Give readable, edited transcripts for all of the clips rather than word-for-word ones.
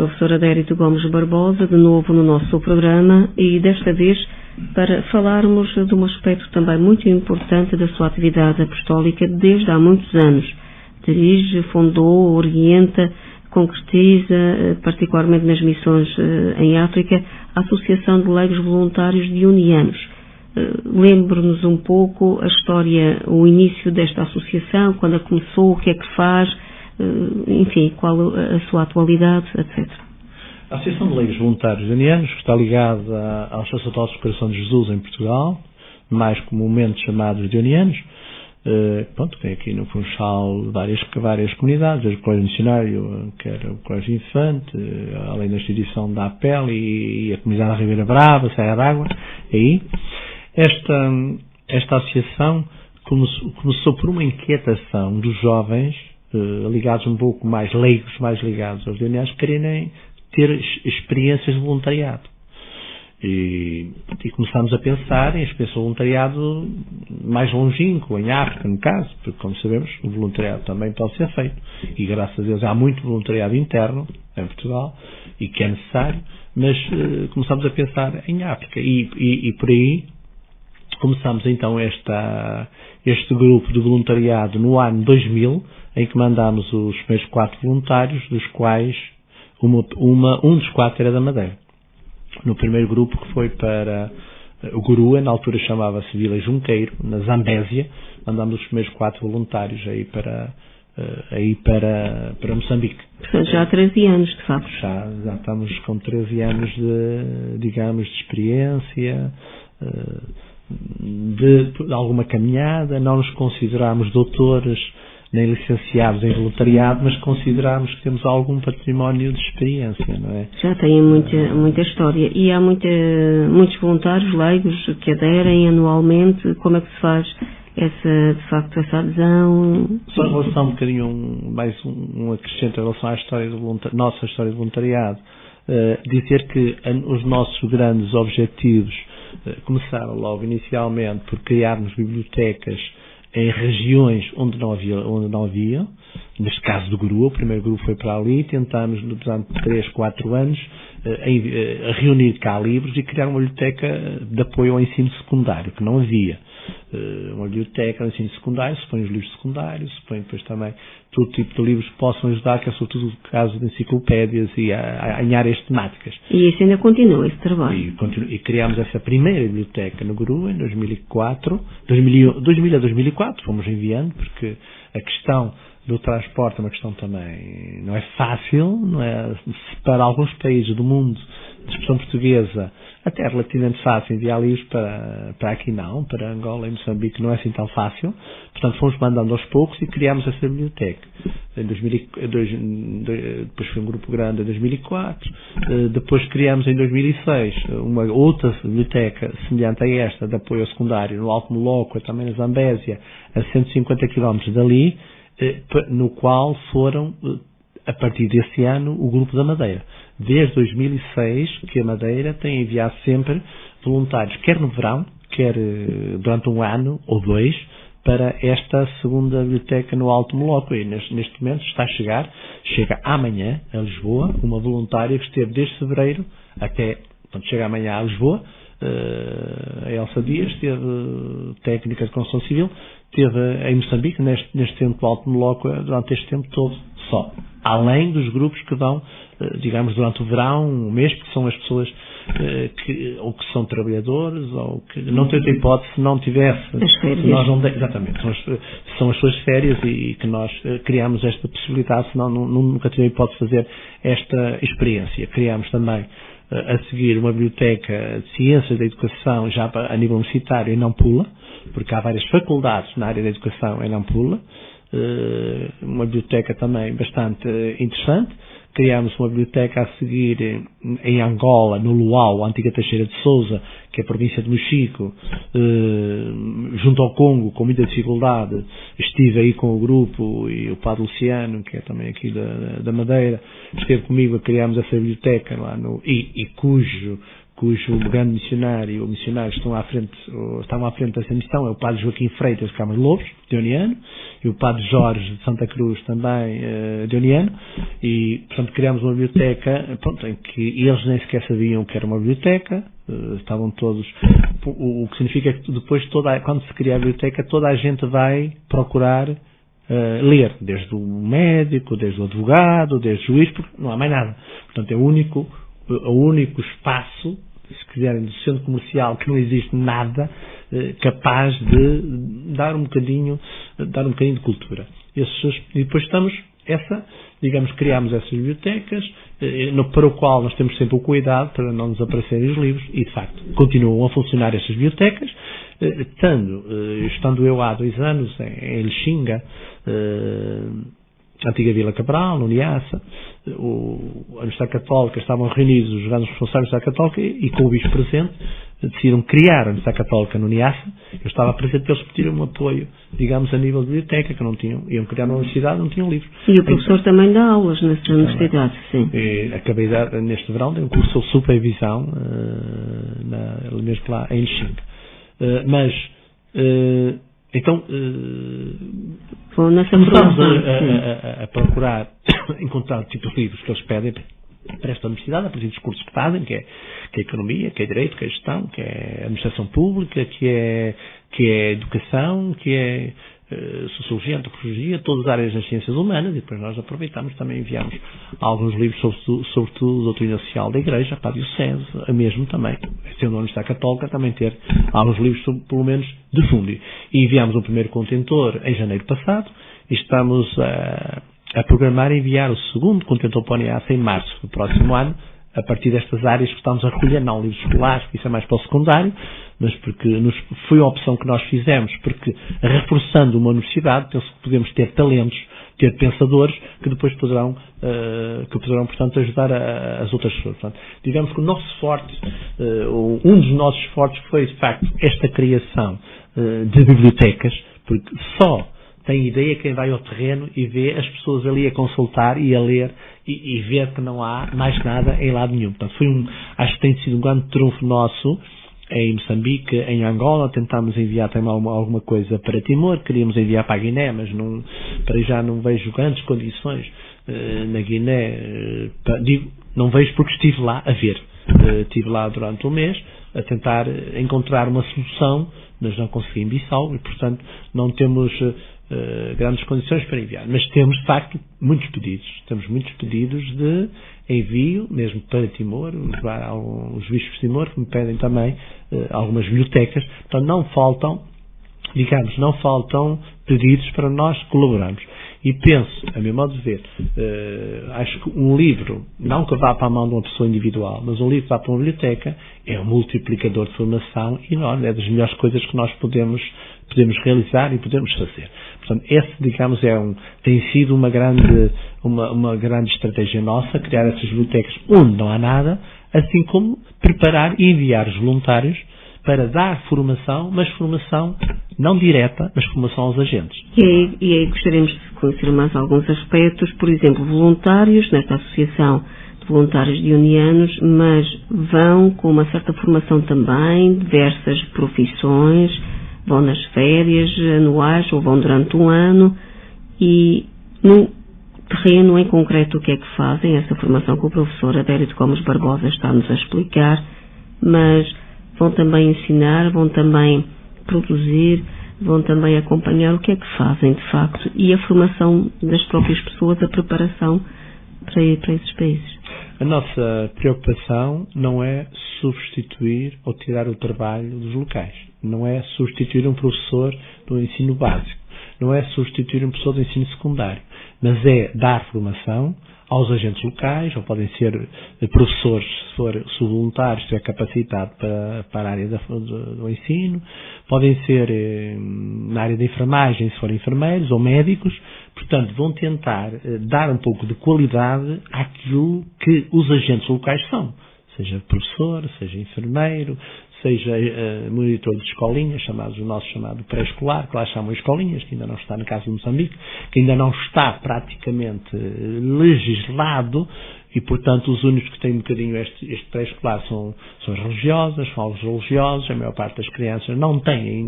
professor Adérito Gomes Barbosa, de novo no nosso programa, e desta vez para falarmos de um aspecto também muito importante da sua atividade apostólica desde há muitos anos. Dirige, fundou, orienta, concretiza, particularmente nas missões em África, a Associação de Leigos Voluntários Dionianos. Lembre-nos um pouco a história, o início desta associação, quando a começou, o que é que faz, enfim, qual a sua atualidade, etc. A Associação de Leigos Voluntários Dionianos está ligada aos sacerdotes do Coração de Jesus em Portugal, mais comumente chamados dionianos. Tem aqui no Funchal várias comunidades, desde o Colégio Missionário, que era o Colégio Infante, além da instituição da APEL e a comunidade da Ribeira Brava, Serra d'Água. Aí, esta associação começou por uma inquietação dos jovens, ligados um pouco mais leigos, mais ligados aos dionianos, quererem ter experiências de voluntariado. E começámos a pensar em experiência de voluntariado mais longínquo, em África, no caso, porque, como sabemos, o voluntariado também pode ser feito. E, graças a Deus, há muito voluntariado interno em Portugal, e que é necessário, mas começámos a pensar em África. E por aí começámos, então, este grupo de voluntariado no ano 2000, em que mandámos os primeiros 4 voluntários, dos quais um dos 4 era da Madeira. No primeiro grupo, que foi para o Gurua, na altura chamava-se Vila Junqueiro, na Zambésia, mandámos os primeiros 4 voluntários aí para Moçambique. Portanto, já há 13 anos, de facto. Já estamos com 13 anos de experiência, de alguma caminhada. Não nos consideramos doutores nem licenciados em voluntariado, mas consideramos que temos algum património de experiência, não é? Já têm muita história. E há muitos voluntários leigos que aderem anualmente. Como é que se faz essa adesão? Só em relação um bocadinho, mais um acrescento em relação à história nossa história de voluntariado, dizer que os nossos grandes objetivos começaram logo inicialmente por criarmos bibliotecas em regiões onde não havia, neste caso do Gurua, o primeiro grupo foi para ali, tentámos durante 3, 4 anos reunir cá livros e criar uma biblioteca de apoio ao ensino secundário, que não havia. Uma biblioteca de ensino secundário, se põe os livros secundários, se põe depois também todo tipo de livros que possam ajudar, que é sobretudo o caso de enciclopédias e em áreas temáticas. E isso ainda continua, esse trabalho? E criámos essa primeira biblioteca no Gurua em 2004, 2000 a 2004, fomos enviando, porque a questão do transporte é uma questão também, não é fácil, não é? Para alguns países do mundo de expressão portuguesa, até é relativamente fácil enviar livros para aqui não, para Angola e Moçambique não é assim tão fácil. Portanto, fomos mandando aos poucos e criámos essa biblioteca. Depois foi um grupo grande em 2004, depois criámos em 2006 uma outra biblioteca semelhante a esta, de apoio ao secundário, no Alto Moloco, também na Zambésia, a 150 km dali, no qual foram, a partir desse ano, o Grupo da Madeira. Desde 2006 que a Madeira tem enviado sempre voluntários, quer no verão, quer durante um ano ou 2, para esta segunda biblioteca no Alto Moloco. E neste momento chega amanhã a Lisboa, uma voluntária que esteve desde fevereiro até, chega amanhã a Lisboa, a Elsa Dias, teve técnica de construção civil, esteve em Moçambique, neste tempo do Alto Moloco, durante este tempo todo, só. Além dos grupos que vão, digamos, durante o verão, um mês, porque são as pessoas que são trabalhadores, ou que não têm outra hipótese se não tivesse. As férias. Exatamente. São as suas férias e que nós criamos esta possibilidade, senão nunca teria hipótese de fazer esta experiência. Criamos também, a seguir, uma biblioteca de ciências da educação, já a nível universitário, em Nampula, porque há várias faculdades na área da educação em Nampula. Uma biblioteca também bastante interessante. Criámos uma biblioteca a seguir em Angola, no Luau, a antiga Teixeira de Sousa, que é a província de Mochico, junto ao Congo, com muita dificuldade. Estive aí com o grupo e o Padre Luciano, que é também aqui da Madeira, esteve comigo a criarmos essa biblioteca lá cujo cujo grande missionário ou missionários estavam à frente dessa missão, é o padre Joaquim Freitas de Câmara de Lobos, deoniano, e o padre Jorge de Santa Cruz, também deoniano, e, portanto, criámos uma biblioteca, pronto, em que eles nem sequer sabiam que era uma biblioteca, estavam todos, o que significa que depois, quando se cria a biblioteca, toda a gente vai procurar ler, desde o médico, desde o advogado, desde o juiz, porque não há mais nada. Portanto, é o único espaço, se quiserem, do centro comercial, que não existe nada capaz de dar um bocadinho de cultura. E depois criámos essas bibliotecas, para o qual nós temos sempre o cuidado para não desaparecerem os livros, e de facto continuam a funcionar essas bibliotecas, estando eu há 2 anos em Lexinga, antiga Vila Cabral, no Niassa, a Universidade Católica, estavam reunidos os grandes responsáveis da Universidade Católica e com o bispo presente decidiram criar a Universidade Católica no Niassa. Eu estava presente porque eles pediram um apoio, digamos, a nível de biblioteca, que não tinham, iam criar uma universidade, não tinham livros. E o professor também dá aulas nessa universidade, sim. Acabei neste verão, dei um curso de supervisão, mesmo lá em Lexinga. Começamos a procurar encontrar o tipo de livros que eles pedem para esta universidade, a partir dos cursos que fazem, que é economia, que é direito, que é gestão, que é administração pública, que é educação, que é sociologia, antropologia, todas as áreas das ciências humanas, e depois nós aproveitamos também enviamos alguns livros sobretudo doutrina social da Igreja, para a Diocese, a mesmo também, sendo a Universidade Católica, também ter alguns livros, pelo menos, de fundo. E enviámos o primeiro contentor em janeiro passado, e estamos a programar enviar o segundo contentor para o Niassa em março do próximo ano, a partir destas áreas que estamos a recolher, não livros escolares, isso é mais para o secundário, mas porque foi a opção que nós fizemos, porque reforçando uma universidade, penso que podemos ter talentos, ter pensadores, que depois poderão, portanto, ajudar as outras pessoas. Portanto, digamos que o nosso forte, um dos nossos fortes foi, de facto, esta criação de bibliotecas, porque só tem ideia quem vai ao terreno e vê as pessoas ali a consultar e a ler e ver que não há mais nada em lado nenhum. Portanto, acho que tem sido um grande trunfo nosso em Moçambique, em Angola. Tentámos enviar também alguma coisa para Timor, queríamos enviar para a Guiné, mas para já não vejo grandes condições na Guiné. Não vejo porque estive lá a ver. Estive lá durante um mês a tentar encontrar uma solução, mas não consegui em Bissau e, portanto, não temos grandes condições para enviar. Mas temos, de facto, muitos pedidos. Temos muitos pedidos de envio, mesmo para Timor, os bispos de Timor que me pedem também algumas bibliotecas. Portanto, não faltam pedidos para nós colaborarmos. E penso, a meu modo de ver, acho que um livro, não que vá para a mão de uma pessoa individual, mas um livro que vá para uma biblioteca, é um multiplicador de formação enorme, é das melhores coisas que nós podemos realizar e podemos fazer. Portanto, esse, digamos, tem sido uma grande estratégia nossa, criar essas bibliotecas onde não há nada, assim como preparar e enviar os voluntários para dar formação, mas formação não direta, mas formação aos agentes. E aí gostaríamos de conhecer mais alguns aspectos, por exemplo, voluntários nesta associação de voluntários dionianos, mas vão com uma certa formação também, diversas profissões, vão nas férias anuais ou vão durante um ano, e no terreno em concreto o que é que fazem, essa formação que o professor Adélio de Gomes Barbosa está-nos a explicar, mas vão também ensinar, vão também produzir, vão também acompanhar o que é que fazem de facto e a formação das próprias pessoas, a preparação para ir para esses países. A nossa preocupação não é substituir ou tirar o trabalho dos locais. Não é substituir um professor do ensino básico. Não é substituir um professor do ensino secundário. Mas é dar formação aos agentes locais, ou podem ser professores, se o voluntário estiver capacitado para a área do ensino, podem ser na área da enfermagem, se forem enfermeiros, ou médicos. Portanto, vão tentar dar um pouco de qualidade àquilo que os agentes locais são. Seja professor, seja enfermeiro, seja monitor de escolinhas, o nosso chamado pré-escolar, que lá chamam escolinhas, que ainda não está no caso de Moçambique, que ainda não está praticamente legislado, E, portanto, os únicos que têm um bocadinho este pré-escolar são as religiosas, são os religiosos. A maior parte das crianças não tem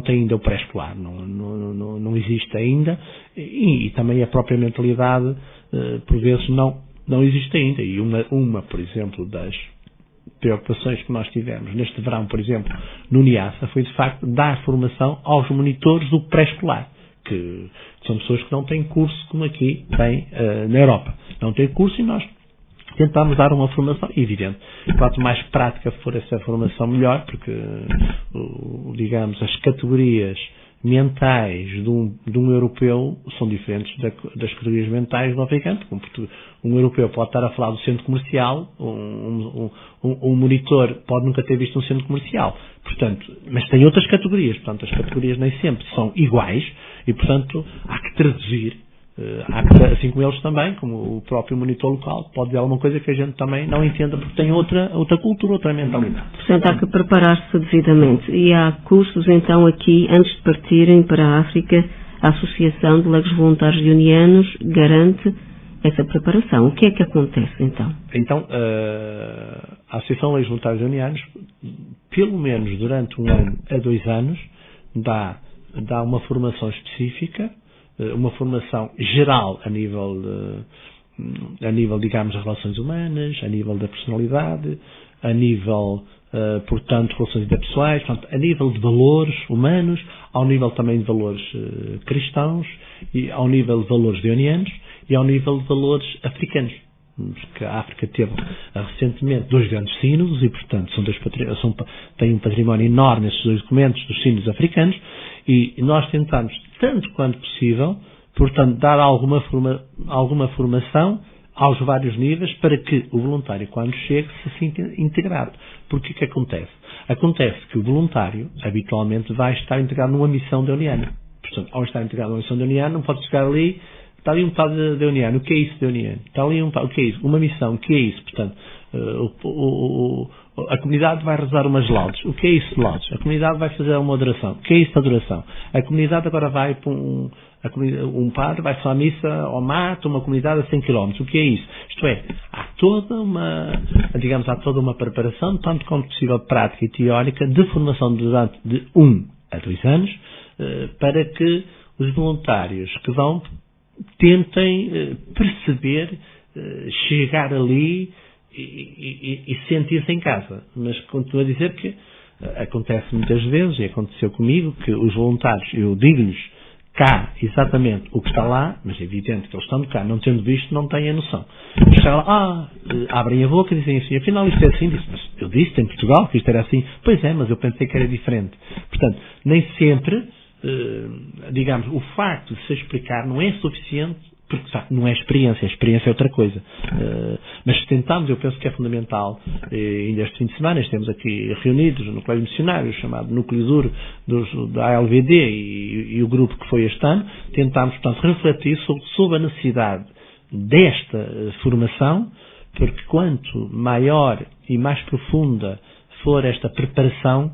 ainda o pré-escolar, não existe ainda, e também a própria mentalidade, por vezes, não existe ainda. E por exemplo, das preocupações que nós tivemos neste verão, por exemplo, no NIASA, foi, de facto, dar formação aos monitores do pré-escolar, que são pessoas que não têm curso como aqui tem na Europa. Não têm curso, e nós tentámos dar uma formação evidente. Quanto mais prática for essa formação, melhor, porque, digamos, as categorias mentais de um europeu são diferentes das categorias mentais do africano. Um europeu pode estar a falar do centro comercial, um monitor pode nunca ter visto um centro comercial. Portanto, mas tem outras categorias. Portanto, as categorias nem sempre são iguais e, portanto, há que traduzir. Assim como eles também, como o próprio monitor local, pode dizer alguma coisa que a gente também não entenda, porque tem outra cultura, outra mentalidade. Portanto, há que preparar-se devidamente. E há cursos, então, aqui, antes de partirem para a África, a Associação de Leigos Voluntários Unianos garante essa preparação. O que é que acontece, então? Então, a Associação de Leigos Voluntários Unianos, pelo menos durante 1 ano a 2 anos, dá uma formação específica, uma formação geral a nível, digamos, das relações humanas, a nível da personalidade, a nível, portanto, relações interpessoais, portanto, a nível de valores humanos, ao nível também de valores cristãos, e ao nível de valores deonianos e ao nível de valores africanos. Porque a África teve recentemente 2 grandes sínodos e, portanto, tem um património enorme esses 2 documentos dos sínodos africanos, e nós tentamos, tanto quanto possível, portanto, dar alguma formação aos vários níveis para que o voluntário, quando chegue, se sinta integrado. Porque o que acontece? Acontece que o voluntário, habitualmente, vai estar integrado numa missão deoniana. Portanto, ao estar integrado numa missão deoniana, não pode chegar ali. Está ali um padre deoniano, o que é isso deoniano? Está ali o que é isso? Uma missão, o que é isso? Portanto, a comunidade vai rezar umas laudes, o que é isso de laudes? A comunidade vai fazer uma adoração, o que é isso de adoração? A comunidade agora vai para um padre vai fazer a missa ao mato, uma comunidade a 100 km, o que é isso? Isto é, há toda uma preparação, tanto quanto possível prática e teórica, de formação durante de 1 a 2 anos, para que os voluntários que vão tentem perceber, chegar ali e sentir-se em casa. Mas continuo a dizer que acontece muitas vezes, e aconteceu comigo, que os voluntários, eu digo-lhes cá exatamente o que está lá, mas é evidente que eles estão cá, não tendo visto, não têm a noção. Chegam lá, abrem a boca e dizem assim, afinal isto é assim, mas eu disse em Portugal que isto era assim, pois é, mas eu pensei que era diferente. Portanto, nem sempre, digamos, o facto de se explicar não é suficiente, porque de facto não é experiência, a experiência é outra coisa. Mas tentamos, eu penso que é fundamental, ainda este fim de semana estamos aqui reunidos no Colégio Missionário, chamado Núcleo Duro da ALVD e o grupo que foi este ano, tentámos, portanto, refletir sobre a necessidade desta formação, porque quanto maior e mais profunda for esta preparação,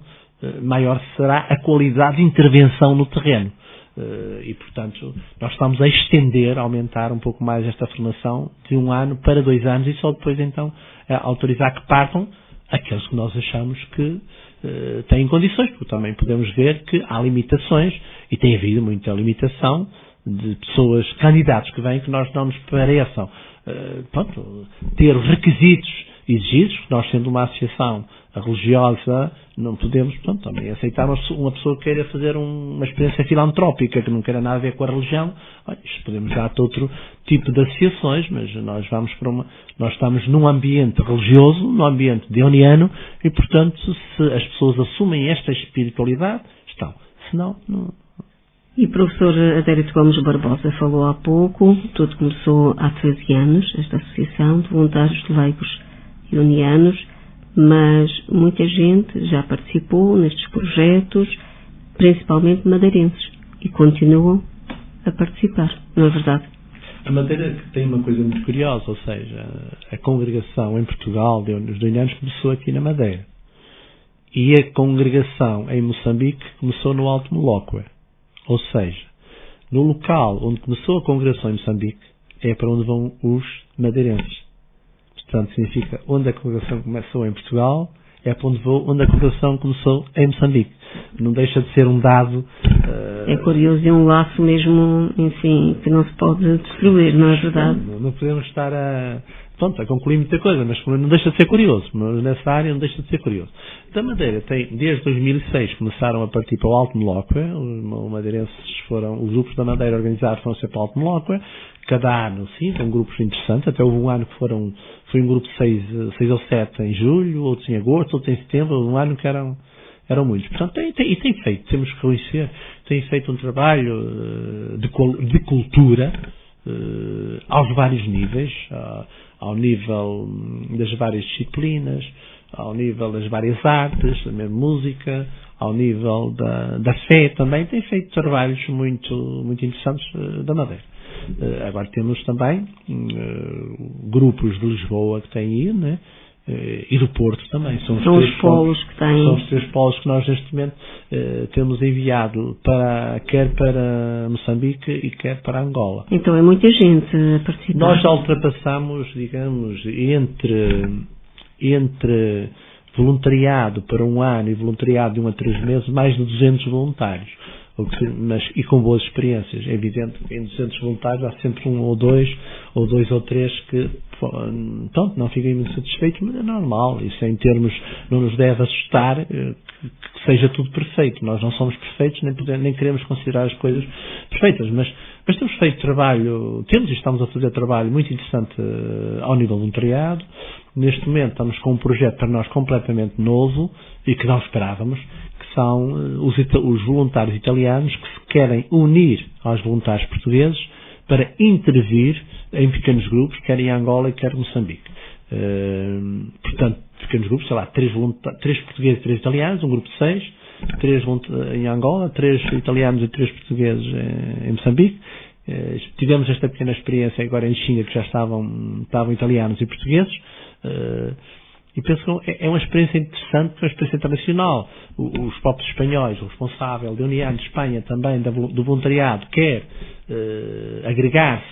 maior será a qualidade de intervenção no terreno. E, portanto, nós estamos a estender, a aumentar um pouco mais esta formação de 1 ano para 2 anos e só depois, então, autorizar que partam aqueles que nós achamos que têm condições, porque também podemos ver que há limitações e tem havido muita limitação de pessoas, candidatos que vêm, que nós não nos pareçam ter os requisitos exigidos, nós sendo uma associação religiosa, não podemos, também aceitar uma pessoa que queira fazer uma experiência filantrópica, que não queira nada a ver com a religião. Isto podemos dar outro tipo de associações, mas nós estamos num ambiente religioso, num ambiente deoniano, e, portanto, se as pessoas assumem esta espiritualidade, estão. Senão, não. E o professor Adérito Gomes Barbosa falou há pouco, tudo começou há 13 anos, esta associação de voluntários leigos unianos, mas muita gente já participou nestes projetos, principalmente madeirenses, e continuam a participar, não é verdade? A Madeira tem uma coisa muito curiosa, ou seja, a congregação em Portugal dos unianos começou aqui na Madeira. E a congregação em Moçambique começou no Alto Molóquia. Ou seja, no local onde começou a congregação em Moçambique, é para onde vão os madeirenses. Portanto, significa onde a congregação começou em Portugal, é para onde vou, onde a congregação começou em Moçambique. Não deixa de ser um dado... É curioso, é um laço mesmo, enfim, que não se pode destruir, não é verdade? Não podemos estar a concluir muita coisa, mas não deixa de ser curioso. Mas nessa área não deixa de ser curioso. Da Madeira, desde 2006 começaram a partir para o Alto Moloque, os madeirenses os grupos da Madeira organizados foram sempre para o Alto Moloque, cada ano, sim, são grupos interessantes, até houve um ano que foi um grupo de 6 ou 7 em julho, outros em agosto, outros em setembro, houve um ano que eram muitos. Portanto, tem feito, temos que reconhecer, tem feito um trabalho de cultura aos vários níveis, ao nível das várias disciplinas, ao nível das várias artes, da mesma música, ao nível da fé também, tem feito trabalhos muito, muito interessantes da Madeira. Agora temos também grupos de Lisboa que têm ido, né? E do Porto também. São os polos que têm. São os 3 polos que nós neste momento temos enviado quer para Moçambique e quer para Angola. Então é muita gente a participar. Nós já ultrapassamos, digamos, entre voluntariado para um ano e voluntariado de 1 a 3 meses, mais de 200 voluntários. E com boas experiências. É evidente que em 200 voluntários há sempre 1 ou 2 ou 3 que não ficam muito satisfeitos, mas é normal. Isso em termos, não nos deve assustar que seja tudo perfeito. Nós não somos perfeitos, nem queremos considerar as coisas perfeitas, mas temos feito trabalho, e estamos a fazer trabalho muito interessante ao nível voluntariado. Neste momento estamos com um projeto para nós completamente novo e que não esperávamos, que são os voluntários italianos que se querem unir aos voluntários portugueses para intervir em pequenos grupos, quer em Angola e quer em Moçambique. Portanto, pequenos grupos, 3 portugueses e 3 italianos, um grupo de 6, 3 em Angola, 3 italianos e 3 portugueses em Moçambique. Tivemos esta pequena experiência agora em Xinga, que já estavam italianos e portugueses. E penso que é uma experiência interessante, uma experiência internacional. Os próprios espanhóis, o responsável da União de Espanha também, do voluntariado, quer agregar-se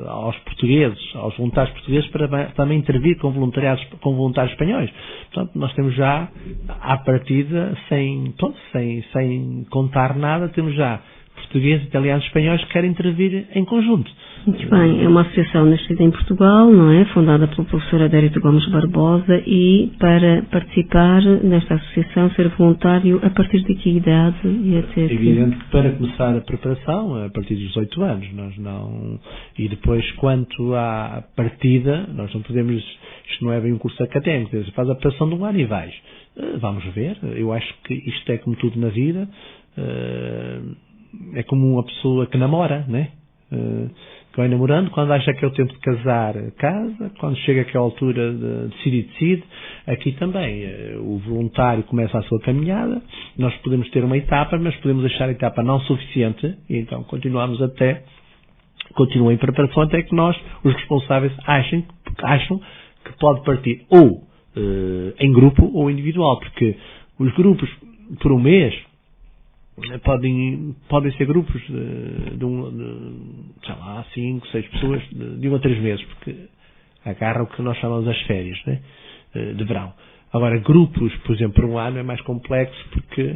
aos portugueses, aos voluntários portugueses, para também intervir com voluntários espanhóis. Portanto, nós temos já, à partida, sem contar nada, temos já portugueses, italianos e espanhóis que querem intervir em conjunto. Muito bem, é uma associação nascida em Portugal, não é? Fundada pelo professor Adérito Gomes Barbosa, e para participar nesta associação, ser voluntário, a partir de que idade e até É evidente que para começar a preparação, a partir dos 18 anos, e depois quanto à partida, nós não podemos, isto não é bem um curso académico, você faz a preparação de um ano e vais. Vamos ver, eu acho que isto é como tudo na vida, é como uma pessoa que namora, né? Que vai namorando, quando acha que é o tempo de casar, casa, quando chega àquela altura de decide. Aqui também, o voluntário começa a sua caminhada, nós podemos ter uma etapa, mas podemos achar a etapa não suficiente, e então continua em preparação até que nós, os responsáveis, acham que pode partir ou em grupo ou individual, porque os grupos, por um mês, podem ser grupos de 5, 6 pessoas de 1 a 3 meses, porque agarram o que nós chamamos as férias, né? De verão. Agora, grupos, por exemplo, por um ano é mais complexo, porque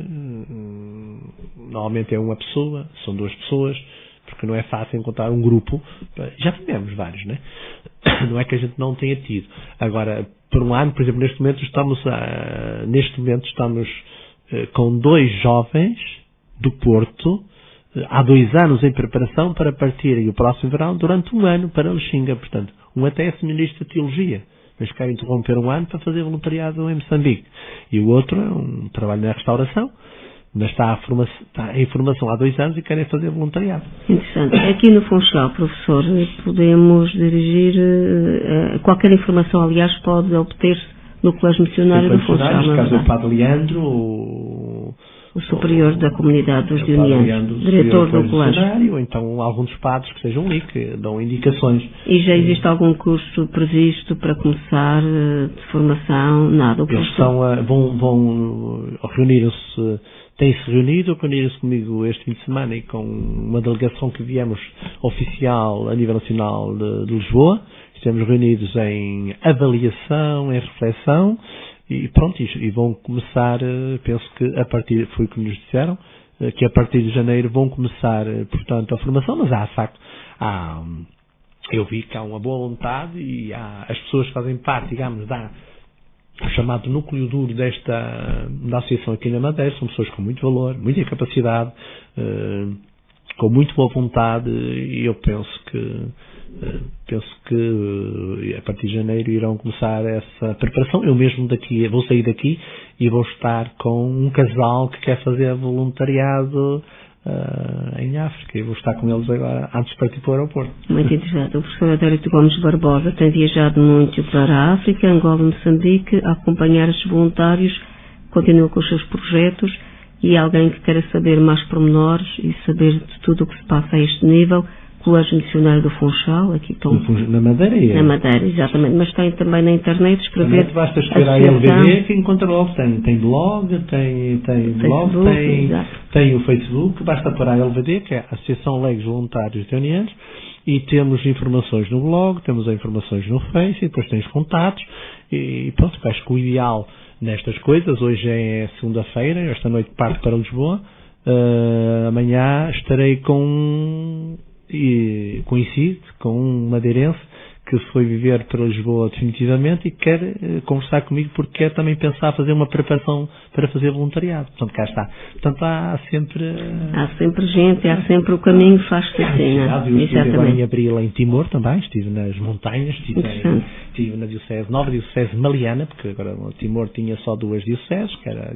normalmente é uma pessoa, são 2 pessoas, porque não é fácil encontrar um grupo. Já tivemos vários, né? Não é que a gente não tenha tido. Agora, por um ano, por exemplo, neste momento estamos com 2 jovens do Porto, há 2 anos em preparação para partirem o próximo verão durante 1 ano para Lexinga. Portanto, um até é seminarista de teologia, mas quer interromper 1 ano para fazer voluntariado em Moçambique. E o outro é um trabalho na restauração, mas está em formação há 2 anos e querem fazer voluntariado. Interessante. Aqui no Funchal, professor, podemos dirigir qualquer informação, aliás, pode obter-se no Colégio Missionário do Funchal. No caso do Padre Leandro, o superior da comunidade dos dionianos, diretor do colégio. Ou então alguns dos padres que sejam ali, que dão indicações. E já existe algum curso previsto para começar de formação? Nada. Eles vão reunir-se têm-se reuniram-se comigo este fim de semana e com uma delegação que viemos oficial a nível nacional de Lisboa. Estamos reunidos em avaliação, em reflexão e pronto, e vão começar, penso que a partir, foi o que nos disseram, que a partir de janeiro vão começar, portanto, a formação, mas há, de facto, eu vi que há uma boa vontade e as pessoas que fazem parte, digamos, o chamado núcleo duro da associação aqui na Madeira, são pessoas com muito valor, muita capacidade, com muito boa vontade, e eu penso que a partir de janeiro irão começar essa preparação. Eu mesmo vou sair daqui e vou estar com um casal que quer fazer voluntariado em África, e vou estar com eles agora antes de partir para o aeroporto. Muito interessante. O professor Adélio Gomes Barbosa tem viajado muito para a África, Angola e Moçambique a acompanhar estes voluntários, continua com os seus projetos, e alguém que queira saber mais pormenores e saber de tudo o que se passa a este nível, Colégio Missionário do Funchal, aqui estão na Madeira. Na Madeira, exatamente, mas tem também na internet, escrever. Basta escrever a LVD que encontra logo, tem blog, tem o Facebook, basta para a LVD, que é a Associação Leigos Voluntários Italianos, e temos informações no blog, temos informações no Face, e depois tens contatos, e pronto, acho que o ideal nestas coisas, hoje é segunda-feira, esta noite parto para Lisboa, amanhã estarei coincide com um madeirense que foi viver para Lisboa definitivamente e quer conversar comigo porque quer também pensar fazer uma preparação para fazer voluntariado. Portanto, cá está. Portanto, há sempre gente, há sempre o caminho faz-se assim, não é? Eu estive agora em abril em Timor também, estive nas montanhas, estive na nova diocese de Maliana, porque agora o Timor tinha só 2 dioceses, que era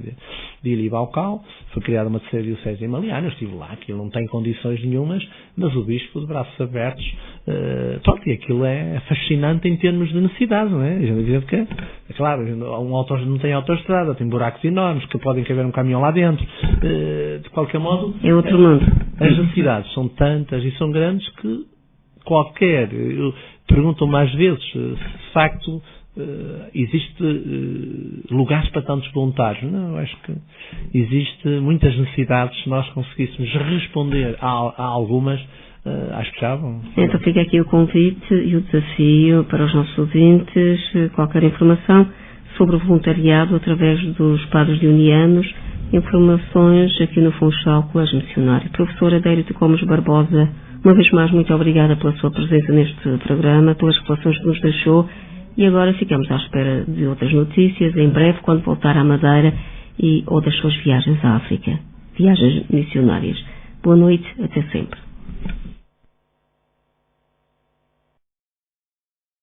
de Ilha e Baucal, foi criada uma terceira diocese em Maliana, eu estive lá, aquilo não tem condições nenhumas, mas o bispo de braços abertos, pronto, e aquilo é fascinante em termos de necessidades, não é? A gente diz que, é claro, não tem autoestrada, tem buracos enormes, que podem caber um caminhão lá dentro, de qualquer modo... É outro mundo. As necessidades são tantas e são grandes que perguntam-me às vezes, se de facto existe lugares para tantos voluntários. Não, eu acho que existe muitas necessidades. Se nós conseguíssemos responder a algumas, acho que já vão. Então fica aqui o convite e o desafio para os nossos ouvintes, qualquer informação sobre o voluntariado através dos padres dionianos, informações aqui no Funchal Colégio Missionário. Professor Adélio Gomes Barbosa, uma vez mais, muito obrigada pela sua presença neste programa, pelas reflexões que nos deixou, e agora ficamos à espera de outras notícias, em breve, quando voltar à Madeira ou das suas viagens à África, viagens missionárias. Boa noite, até sempre.